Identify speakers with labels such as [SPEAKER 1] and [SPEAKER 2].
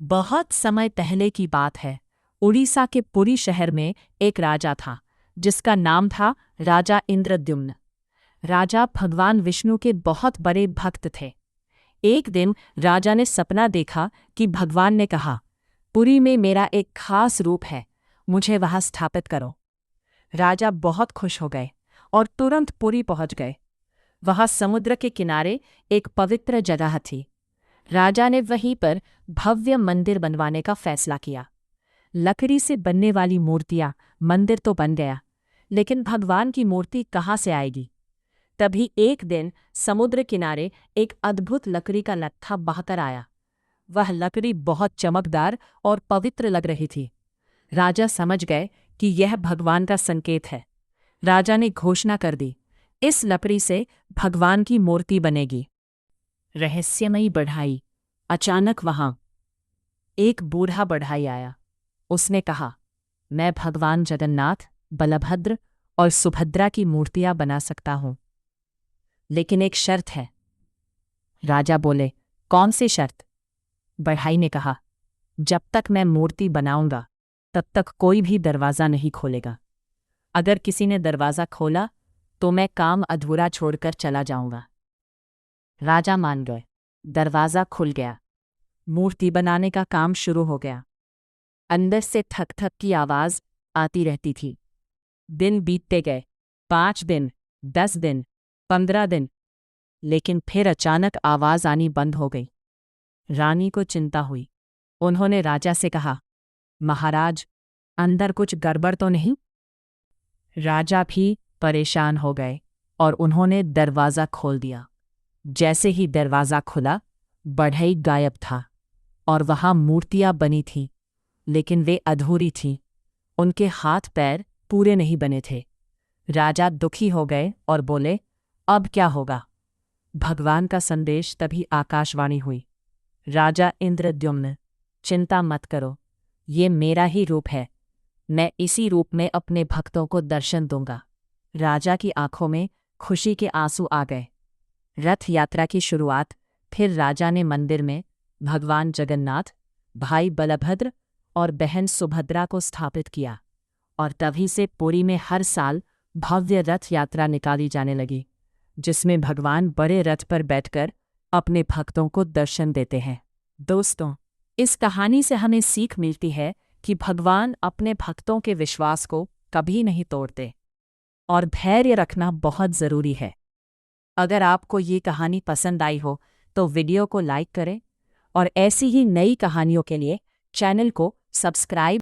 [SPEAKER 1] बहुत समय पहले की बात है। उड़ीसा के पुरी शहर में एक राजा था जिसका नाम था राजा इंद्रद्युम्न। राजा भगवान विष्णु के बहुत बड़े भक्त थे। एक दिन राजा ने सपना देखा कि भगवान ने कहा, पुरी में मेरा एक खास रूप है, मुझे वहां स्थापित करो। राजा बहुत खुश हो गए और तुरंत पुरी पहुंच गए। वहां समुद्र के किनारे एक पवित्र जगह थी। राजा ने वहीं पर भव्य मंदिर बनवाने का फैसला किया। लकड़ी से बनने वाली मूर्तियां, मंदिर तो बन गया, लेकिन भगवान की मूर्ति कहाँ से आएगी? तभी एक दिन समुद्र किनारे एक अद्भुत लकड़ी का लट्ठा बहकर आया। वह लकड़ी बहुत चमकदार और पवित्र लग रही थी। राजा समझ गए कि यह भगवान का संकेत है। राजा ने घोषणा कर दी, इस लकड़ी से भगवान की मूर्ति बनेगी। रहस्यमयी बढ़ाई। अचानक वहां एक बूढ़ा बढ़ाई आया। उसने कहा, मैं भगवान जगन्नाथ, बलभद्र और सुभद्रा की मूर्तियां बना सकता हूं, लेकिन एक शर्त है। राजा बोले, कौन सी शर्त? बढ़ाई ने कहा, जब तक मैं मूर्ति बनाऊंगा तब तक कोई भी दरवाज़ा नहीं खोलेगा। अगर किसी ने दरवाज़ा खोला तो मैं काम अधूरा छोड़कर चला जाऊंगा। राजा मान गए। दरवाज़ा खुल गया। मूर्ति बनाने का काम शुरू हो गया। अंदर से ठक ठक की आवाज़ आती रहती थी। दिन बीतते गए। 5 दिन, 10 दिन, 15 दिन, लेकिन फिर अचानक आवाज़ आनी बंद हो गई। रानी को चिंता हुई। उन्होंने राजा से कहा, महाराज, अंदर कुछ गड़बड़ तो नहीं? राजा भी परेशान हो गए और उन्होंने दरवाज़ा खोल दिया। जैसे ही दरवाज़ा खुला, बढ़ई गायब था और वहां मूर्तियां बनी थीं, लेकिन वे अधूरी थीं। उनके हाथ पैर पूरे नहीं बने थे। राजा दुखी हो गए और बोले, अब क्या होगा? भगवान का संदेश तभी आकाशवाणी हुई। राजा इंद्रद्युम्न, चिंता मत करो, ये मेरा ही रूप है। मैं इसी रूप में अपने भक्तों को दर्शन दूंगा। राजा की आंखों में खुशी के आंसू आ गए। रथ यात्रा की शुरुआत। फिर राजा ने मंदिर में भगवान जगन्नाथ, भाई बलभद्र और बहन सुभद्रा को स्थापित किया, और तभी से पुरी में हर साल भव्य रथ यात्रा निकाली जाने लगी, जिसमें भगवान बड़े रथ पर बैठकर अपने भक्तों को दर्शन देते हैं। दोस्तों, इस कहानी से हमें सीख मिलती है कि भगवान अपने भक्तों के विश्वास को कभी नहीं तोड़ते और धैर्य रखना बहुत ज़रूरी है। अगर आपको ये कहानी पसंद आई हो तो वीडियो को लाइक करें और ऐसी ही नई कहानियों के लिए चैनल को सब्सक्राइब